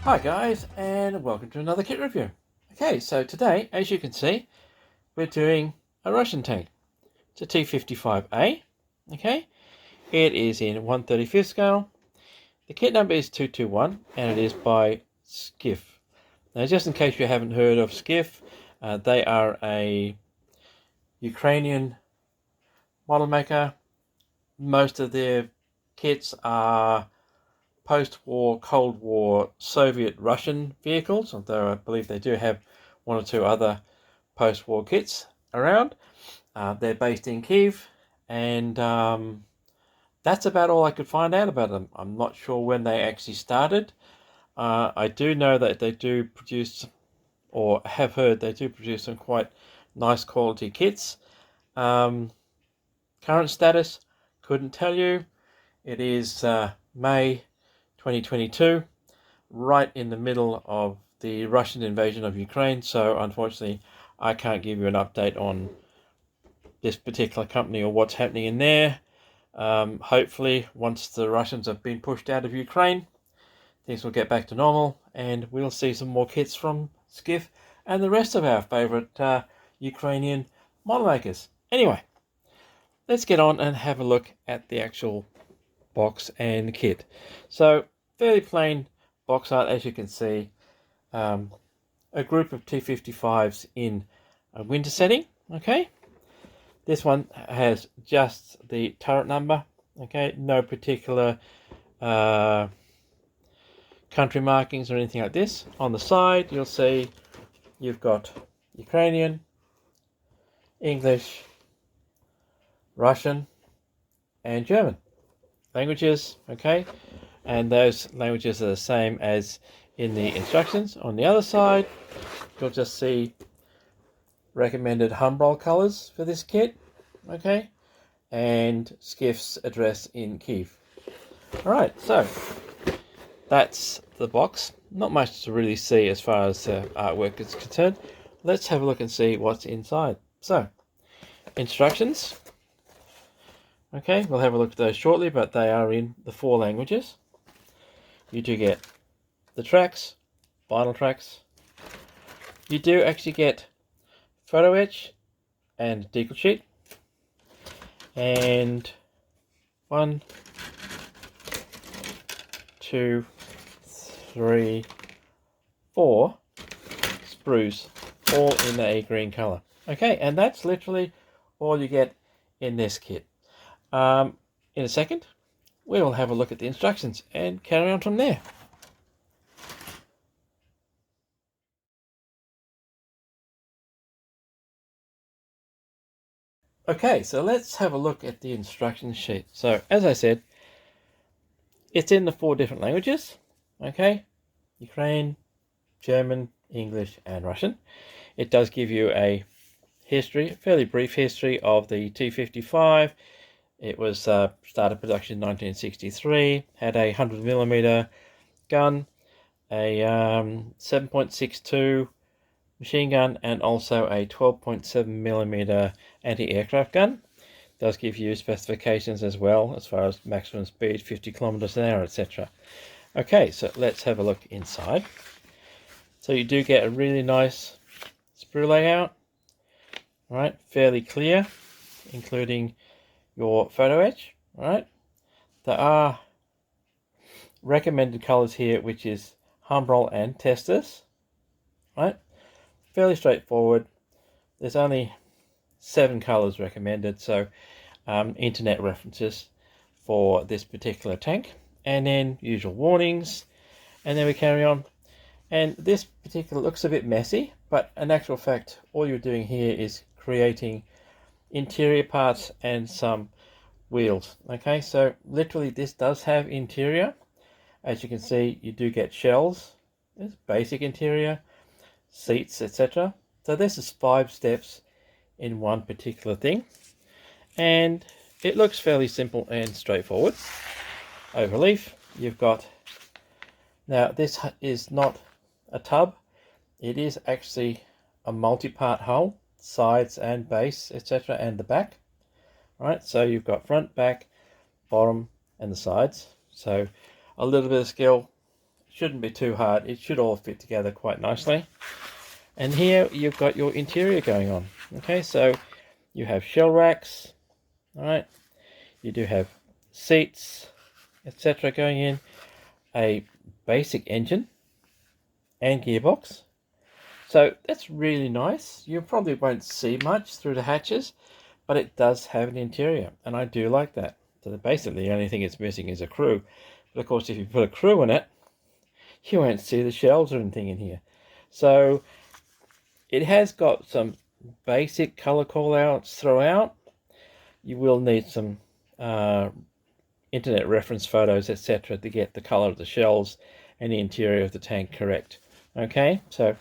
Hi guys, and welcome to another kit review. Okay, so today, as you can see, we're doing a Russian tank. It's a T-55A. Okay, it is in 1/35 scale. The kit number is 221, and it is by Skif. Now, just in case you haven't heard of Skif, they are a Ukrainian model maker. Most of their kits are post-war, Cold War Soviet Russian vehicles, although I believe they do have one or two other post-war kits around. They're based in Kyiv, and that's about all I could find out about them. I'm not sure when they actually started. I do know that they do produce, or have heard they do produce some quite nice quality kits. Current status, couldn't tell you. It is May 2022, right in the middle of the Russian invasion of Ukraine, so unfortunately I can't give you an update on this particular company or what's happening in there. Hopefully once the Russians have been pushed out of Ukraine, things will get back to normal and we'll see some more kits from Skif and the rest of our favourite Ukrainian model makers. Anyway, let's get on and have a look at the actual box and kit. So fairly plain box art, as you can see. A group of T-55s in a winter setting. Okay, this one has just the turret number. Okay, no particular country markings or anything like this. On the side you'll see you've got Ukrainian, English, Russian and German languages. Okay, and those languages are the same as in the instructions. On the other side you'll just see recommended Humbrol colors for this kit. Okay, and Skif's address in Kyiv. Alright, so that's the box. Not much to really see as far as artwork is concerned. Let's have a look and see what's inside. So, instructions. Okay, we'll have a look at those shortly, but they are in the 4 languages. You do get the tracks, vinyl tracks. You do actually get Photo Etch and Decal sheet. And 1, 2, 3, 4 sprues, all in a green color. Okay, and that's literally all you get in this kit. In a second, we will have a look at the instructions and carry on from there. Okay, so let's have a look at the instruction sheet. So, as I said, it's in the 4 different languages. Okay, Ukraine, German, English, and Russian. It does give you a history, a fairly brief history of the T-55. It was started production in 1963, had a 100mm gun, a 7.62 machine gun, and also a 12.7mm anti-aircraft gun. It does give you specifications as well, as far as maximum speed, 50 kilometers an hour, etc. Okay, so let's have a look inside. So you do get a really nice sprue layout, right? Fairly clear, including your photo etch, right? There are recommended colors here, which is Humbrol and Testers, right? Fairly straightforward. There's only 7 colors recommended, so internet references for this particular tank, and then usual warnings, and then we carry on. And this particular looks a bit messy, but in actual fact all you're doing here is creating interior parts and some wheels. Okay, so literally this does have interior. As you can see, you do get shells. There's basic interior, seats, etc. So this is 5 steps in one particular thing, and it looks fairly simple and straightforward. Overleaf, you've got, now this is not a tub, it is actually a multi-part hull, sides and base, etc., and the back. Right, so you've got front, back, bottom, and the sides. So a little bit of skill shouldn't be too hard. It should all fit together quite nicely. And here you've got your interior going on. Okay, so you have shell racks, all right. You do have seats, etc. going in, a basic engine and gearbox. So that's really nice. You probably won't see much through the hatches, but it does have an interior, and I do like that. So basically the only thing it's missing is a crew. But of course, if you put a crew in it, you won't see the shells or anything in here. So it has got some basic color callouts throughout. You will need some internet reference photos, etc., to get the color of the shells and the interior of the tank correct. Okay, so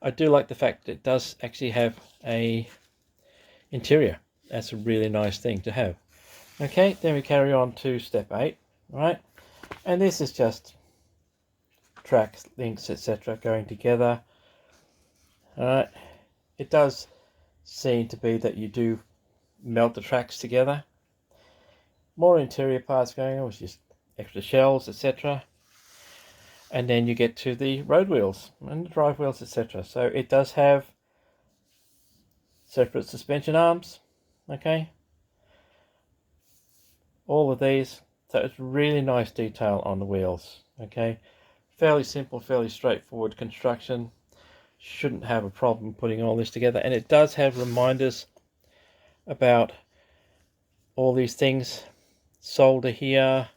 I do like the fact that it does actually have a interior. That's a really nice thing to have. Okay, then we carry on to step 8, right? And this is just tracks, links, etc. going together. All right, it does seem to be that you do melt the tracks together. More interior parts going on, which is extra shells, etc. And then you get to the road wheels and the drive wheels, etc. So it does have separate suspension arms, okay? All of these, so it's really nice detail on the wheels, okay? Fairly simple, fairly straightforward construction. Shouldn't have a problem putting all this together. And it does have reminders about all these things. Solder here,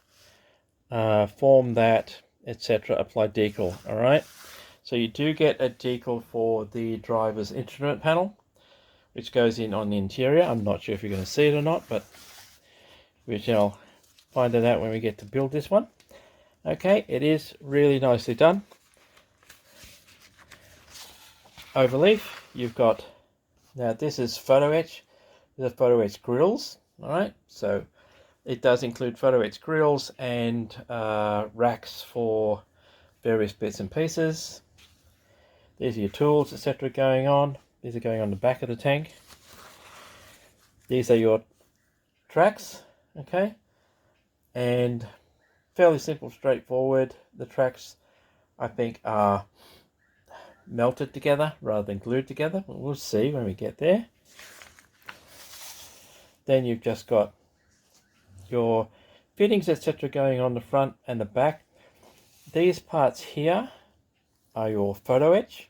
form that, etc. Apply decal. All right, so you do get a decal for the driver's instrument panel, which goes in on the interior. I'm not sure if you're going to see it or not, but we shall find it out when we get to build this one. Okay, it is really nicely done. Overleaf, you've got, now this is Photo Etch. These are Photo Etch grills. All right, so it does include Photo Etch grills and racks for various bits and pieces. These are your tools, etc. going on. These are going on the back of the tank. These are your tracks, okay? And fairly simple, straightforward. The tracks, I think, are melted together rather than glued together. We'll see when we get there. Then you've just got your fittings, etc. going on the front and the back. These parts here are your Photo Etch.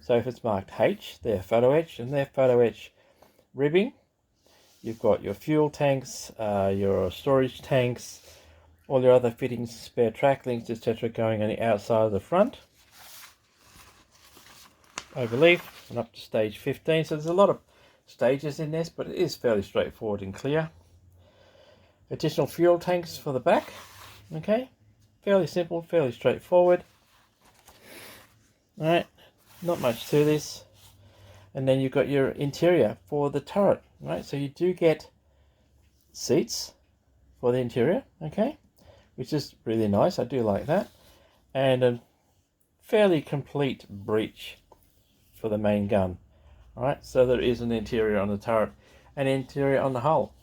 So if it's marked H, they're Photo Etch, and they're Photo Etch ribbing. You've got your fuel tanks, your storage tanks, all your other fittings, spare track links, etc. going on the outside of the front. Overleaf and up to stage 15. So there's a lot of stages in this, but it is fairly straightforward and clear. Additional fuel tanks for the back. Okay, fairly simple, fairly straightforward. All right, not much to this. And then you've got your interior for the turret, right? So you do get seats for the interior, okay, which is really nice. I do like that. And a fairly complete breech for the main gun. All right, so there is an interior on the turret, an interior on the hull.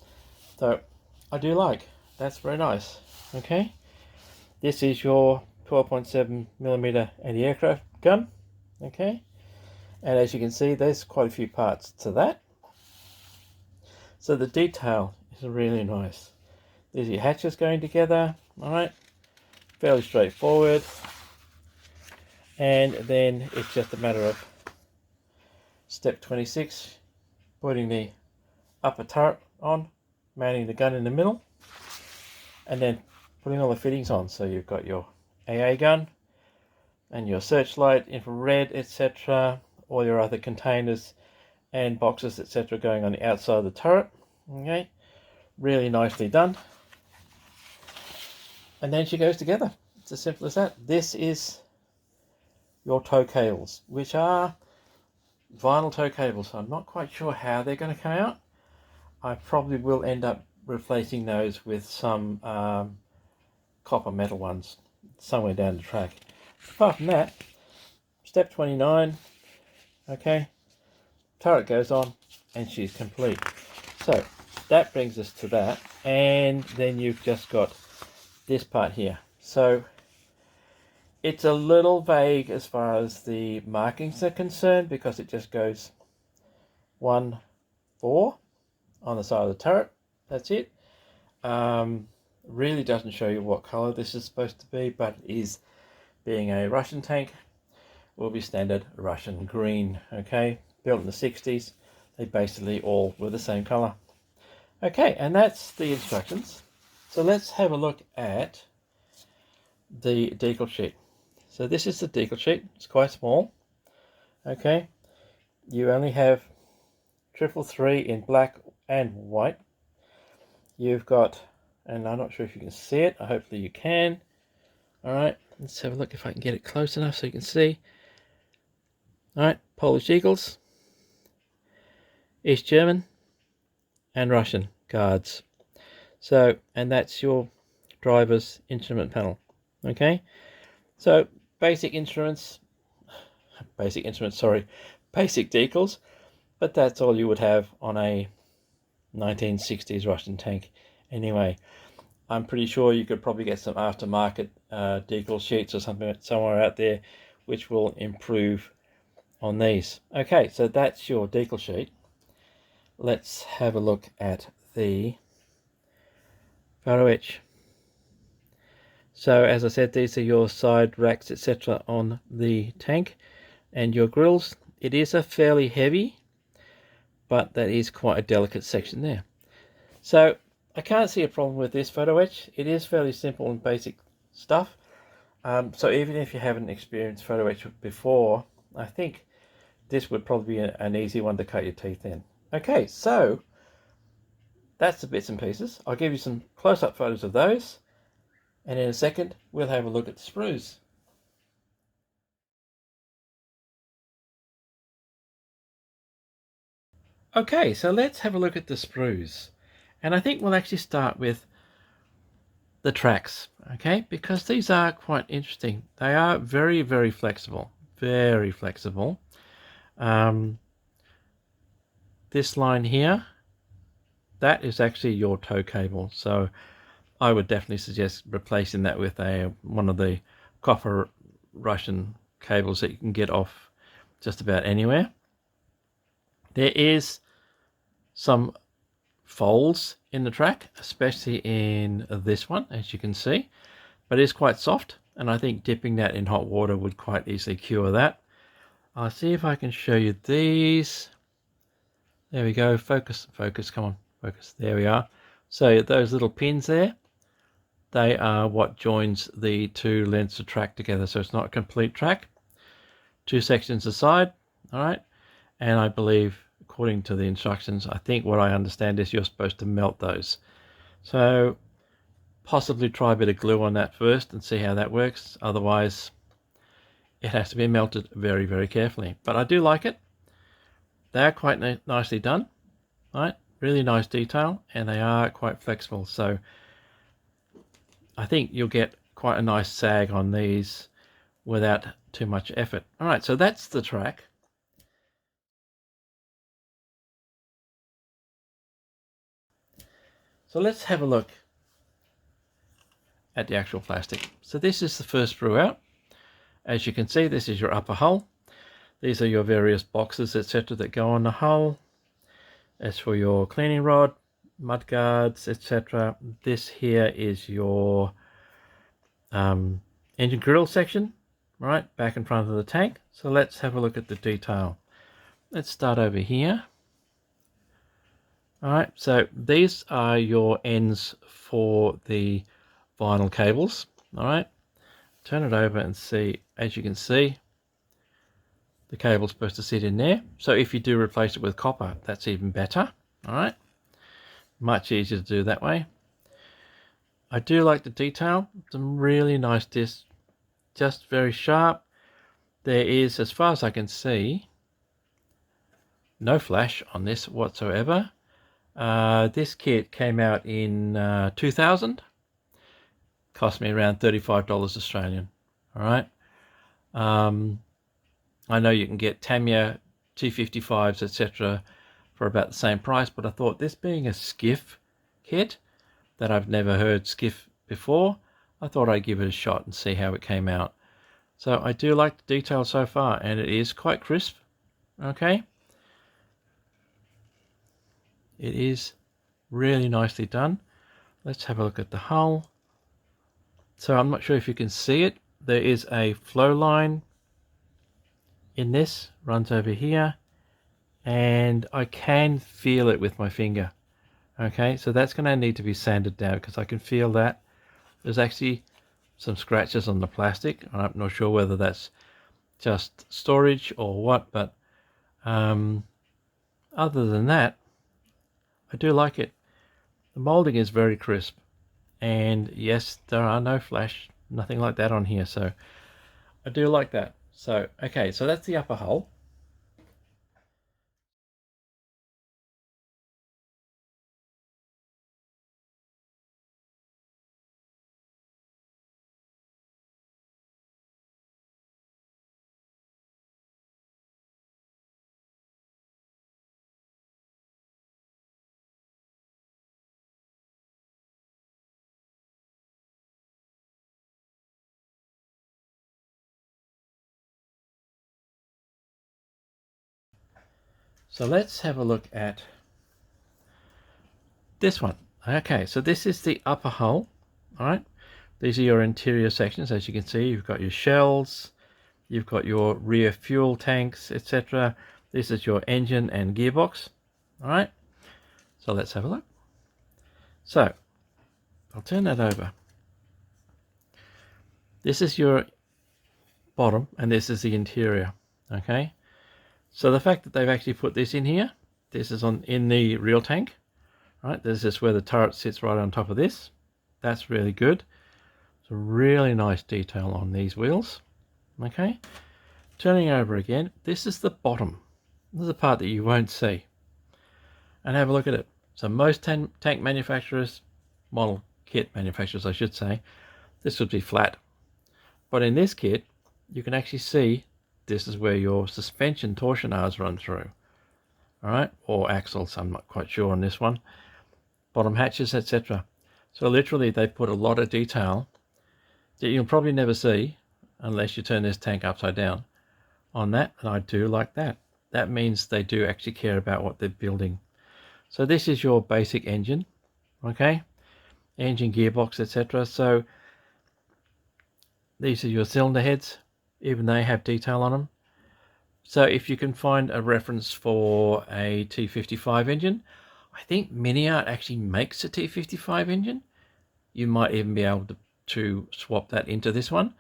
So I do like, that's very nice. Okay, this is your 12.7mm anti-aircraft gun. Okay, and as you can see, there's quite a few parts to that. So the detail is really nice. There's your hatches going together. All right, fairly straightforward. And then it's just a matter of step 26, putting the upper turret on, mounting the gun in the middle, and then putting all the fittings on. So you've got your AA gun and your searchlight, infrared, etc., all your other containers and boxes, etc., going on the outside of the turret. Okay, really nicely done. And then she goes together. It's as simple as that. This is your tow cables, which are vinyl tow cables. So I'm not quite sure how they're going to come out. I probably will end up replacing those with some copper metal ones somewhere down the track. Apart from that, step 29, okay, turret goes on and she's complete. So that brings us to that, and then you've just got this part here. So It's a little vague as far as the markings are concerned because it just goes 1, 4 on the side of the turret. That's it. Really doesn't show you what color this is supposed to be, but it is, being a Russian tank, will be standard Russian green. Okay, built in the 60s. They basically all were the same color. Okay, and that's the instructions. So let's have a look at the decal sheet. So this is the decal sheet. It's quite small. Okay, you only have 333 in black and white. You've got, and I'm not sure if you can see it, hopefully you can. Alright, let's have a look if I can get it close enough so you can see. Alright, Polish Decals, East German, and Russian guards. So, and that's your driver's instrument panel. Okay, so basic decals, but that's all you would have on a 1960s Russian tank anyway. I'm pretty sure you could probably get some aftermarket decal sheets or something somewhere out there which will improve on these. Okay, so that's your decal sheet. Let's have a look at the Photo Etch. So as I said, these are your side racks, etc. on the tank, and your grills. It is a fairly heavy, but that is quite a delicate section there. So I can't see a problem with this Photo Etch. It is fairly simple and basic stuff. So even if you haven't experienced Photo Etch before, I think this would probably be an easy one to cut your teeth in. Okay, so that's the bits and pieces. I'll give you some close-up photos of those, and in a second we'll have a look at the sprues. Okay, so let's have a look at the sprues, and I think we'll actually start with the tracks, okay, because these are quite interesting. They are very, very flexible, very flexible. This line here, that is actually your tow cable, so I would definitely suggest replacing that with one of the copper Russian cables that you can get off just about anywhere. There is some folds in the track, especially in this one, as you can see, but it is quite soft, and I think dipping that in hot water would quite easily cure that. I'll see if I can show you these. There we go. Focus, come on, focus. There we are. So those little pins there, they are what joins the two lengths of track together. So it's not a complete track. Two sections aside, all right? And I believe, according to the instructions, I think what I understand is you're supposed to melt those. So possibly try a bit of glue on that first and see how that works. Otherwise, it has to be melted very, very carefully. But I do like it. They are quite nicely done, right? Really nice detail, and they are quite flexible. So I think you'll get quite a nice sag on these without too much effort. All right, so that's the track. So let's have a look at the actual plastic. So this is the first sprue out. As you can see, this is your upper hull. These are your various boxes, etc. that go on the hull. As for your cleaning rod, mud guards, etc. This here is your engine grill section, right, back in front of the tank. So let's have a look at the detail. Let's start over here. All right, so these are your ends for the vinyl cables. All right, turn it over and see. As you can see, the cable's supposed to sit in there. So if you do replace it with copper, that's even better. All right, much easier to do that way. I do like the detail. Some really nice discs, just very sharp. There is, as far as I can see, no flash on this whatsoever. This kit came out in 2000. Cost me around $35 Australian. All right. I know you can get Tamiya T-55s, etc. for about the same price, but I thought, this being a Skif kit that I've never heard Skif before, I thought I'd give it a shot and see how it came out. So I do like the detail so far, and it is quite crisp. Okay, it is really nicely done. Let's have a look at the hull. So I'm not sure if you can see it. There is a flow line in this, runs over here, and I can feel it with my finger. Okay, so that's going to need to be sanded down because I can feel that there's actually some scratches on the plastic. I'm not sure whether that's just storage or what, but other than that, I do like it. The molding is very crisp, and yes, there are no flash, nothing like that on here, so I do like that. So okay, so that's the upper hull. So let's have a look at this one. Okay, so this is the upper hull. All right, these are your interior sections. As you can see, you've got your shells, you've got your rear fuel tanks, etc. This is your engine and gearbox. All right, so let's have a look. So I'll turn that over. This is your bottom, and this is the interior. Okay, so the fact that they've actually put this in here, this is in the real tank. Right, this is where the turret sits, right on top of this. That's really good. It's a really nice detail on these wheels. Okay, turning over again, this is the bottom. This is the part that you won't see. And have a look at it. So most tank manufacturers, model kit manufacturers I should say, this would be flat. But in this kit, you can actually see this is where your suspension torsion arms run through. Alright, or axles, I'm not quite sure on this one. Bottom hatches, etc. So literally they put a lot of detail that you'll probably never see unless you turn this tank upside down on that, and I do like that. That means they do actually care about what they're building. So this is your basic engine, okay? Engine, gearbox, etc. So these are your cylinder heads, even they have detail on them. So if you can find a reference for a T-55 engine, I think Miniart actually makes a T-55 engine. You might even be able to swap that into this one.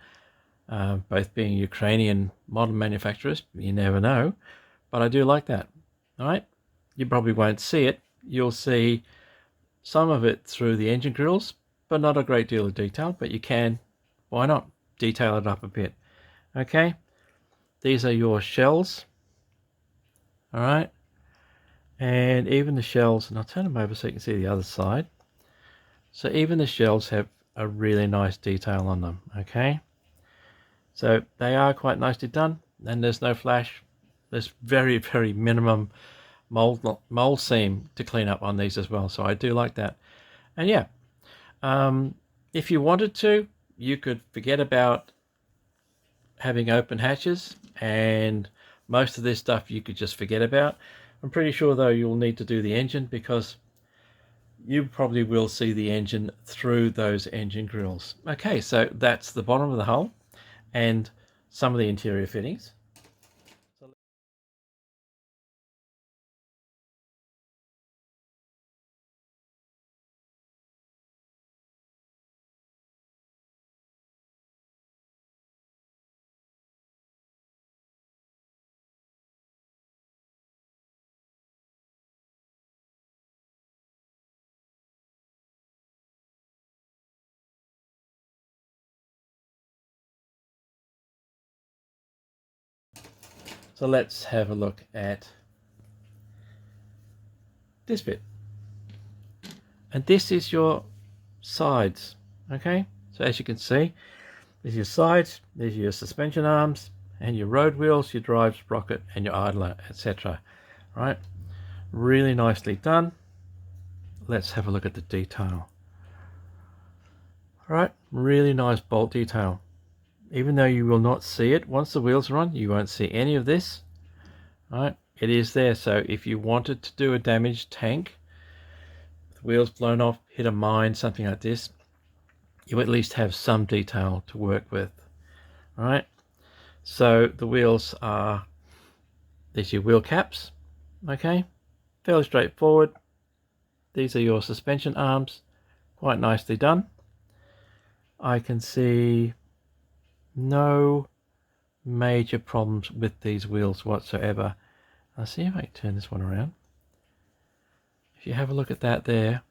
Both being Ukrainian model manufacturers, you never know. But I do like that. All right, you probably won't see it. You'll see some of it through the engine grills, but not a great deal of detail. But you can, why not, detail it up a bit. Okay, these are your shells. All right, and even the shells, and I'll turn them over so you can see the other side. So even the shells have a really nice detail on them. Okay, so they are quite nicely done, and there's no flash. There's very, very minimum mold seam to clean up on these as well, so I do like that. And yeah, if you wanted to, you could forget about having open hatches, and most of this stuff you could just forget about. I'm pretty sure though you'll need to do the engine, because you probably will see the engine through those engine grills. Okay, so that's the bottom of the hull and some of the interior fittings. So let's have a look at this bit. And this is your sides, okay? So as you can see, there's your sides, there's your suspension arms, and your road wheels, your drive sprocket, and your idler, etc. Right? Really nicely done. Let's have a look at the detail. All right, really nice bolt detail. even though you will not see it once the wheels are on, you won't see any of this. Right, it is there. So if you wanted to do a damaged tank, the wheels blown off, hit a mine, something like this, you at least have some detail to work with. All right, so the wheels are, these are your wheel caps. Okay, fairly straightforward. These are your suspension arms, quite nicely done. I can see no major problems with these wheels whatsoever. I'll see if I can turn this one around. If you have a look at that there,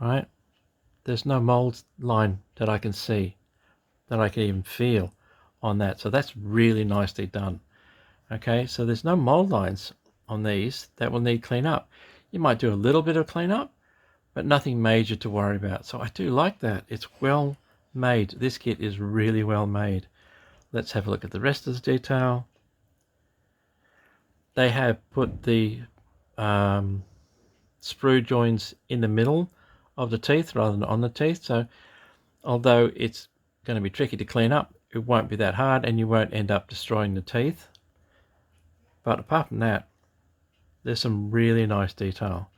right, there's no mold line that I can see, that I can even feel on that. So that's really nicely done. Okay, so there's no mold lines on these that will need clean up. You might do a little bit of cleanup, but nothing major to worry about. So I do like that. It's well made. This kit is really well made. Let's have a look at the rest of the detail. They have put the sprue joins in the middle of the teeth rather than on the teeth. So although it's going to be tricky to clean up, it won't be that hard and you won't end up destroying the teeth. But apart from that, there's some really nice detail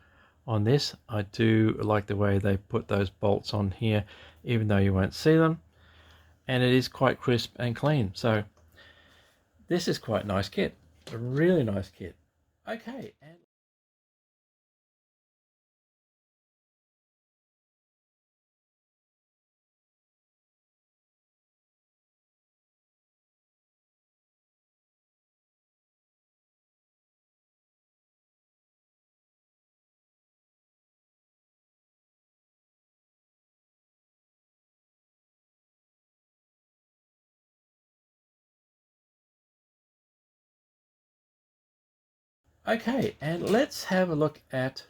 on this. I do like the way they put those bolts on here, even though you won't see them. And it is quite crisp and clean. So this is quite a nice kit, a really nice kit. Okay. Okay, and let's have a look at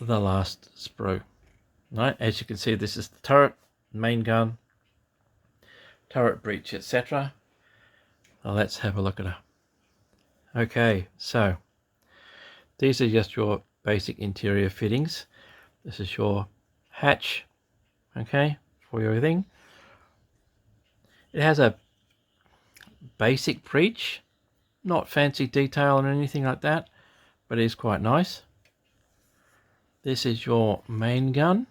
the last sprue. Right, as you can see, this is the turret, main gun, turret breech, etc. Now let's have a look at it. Okay, so these are just your basic interior fittings. This is your hatch, okay, for your thing. It has a basic breech, not fancy detail or anything like that, but it is quite nice. This is your main gun,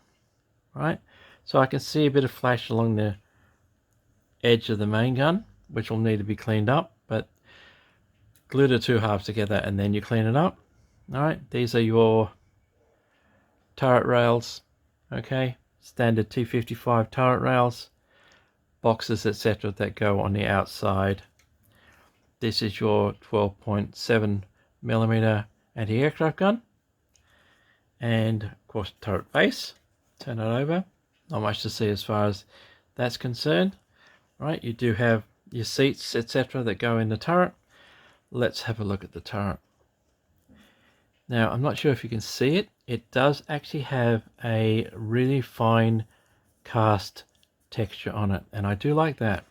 right? So I can see a bit of flash along the edge of the main gun, which will need to be cleaned up, but glue the two halves together and then you clean it up. All right, these are your turret rails, okay, standard T-55 turret rails, boxes, etc. that go on the outside. This is your 12.7mm anti-aircraft gun, and of course turret base. Turn it over. Not much to see as far as that's concerned. Right, you do have your seats, etc. that go in the turret. Let's have a look at the turret. Now, I'm not sure if you can see it. It does actually have a really fine cast texture on it, and I do like that.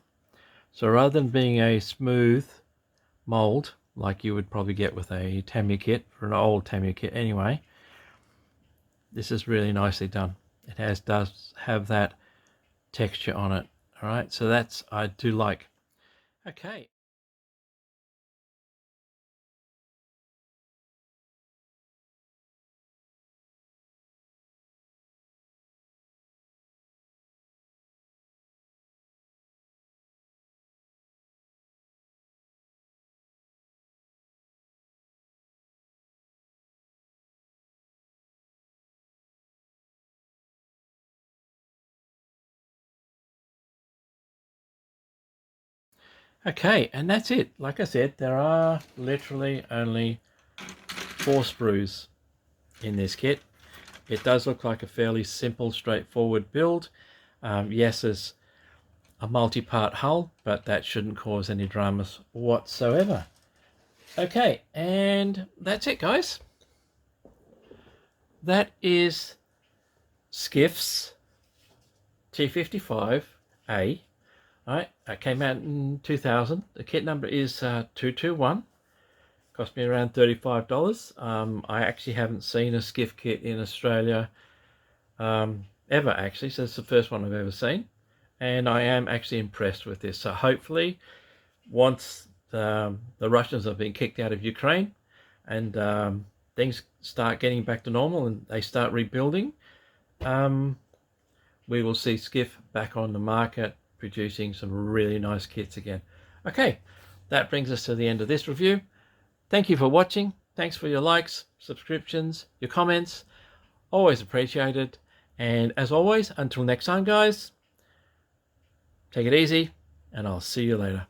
So rather than being a smooth mold like you would probably get with a Tamiya kit, or an old Tamiya kit anyway, this is really nicely done. It does have that texture on it. All right, so that's, I do like. Okay. Okay, and that's it. Like I said, there are literally only 4 sprues in this kit. It does look like a fairly simple, straightforward build. Yes, there's a multi-part hull, but that shouldn't cause any dramas whatsoever. Okay, and that's it, guys. That is Skif's T-55A. Alright, it came out in 2000. The kit number is 221. Cost me around $35. I actually haven't seen a Skif kit in Australia ever, actually. So it's the first one I've ever seen, and I am actually impressed with this. So hopefully, once the Russians have been kicked out of Ukraine and things start getting back to normal and they start rebuilding, we will see Skif back on the market producing some really nice kits again. Okay, that brings us to the end of this review. Thank you for watching. Thanks for your likes, subscriptions, your comments. Always appreciated. And as always, until next time, guys, take it easy, and I'll see you later.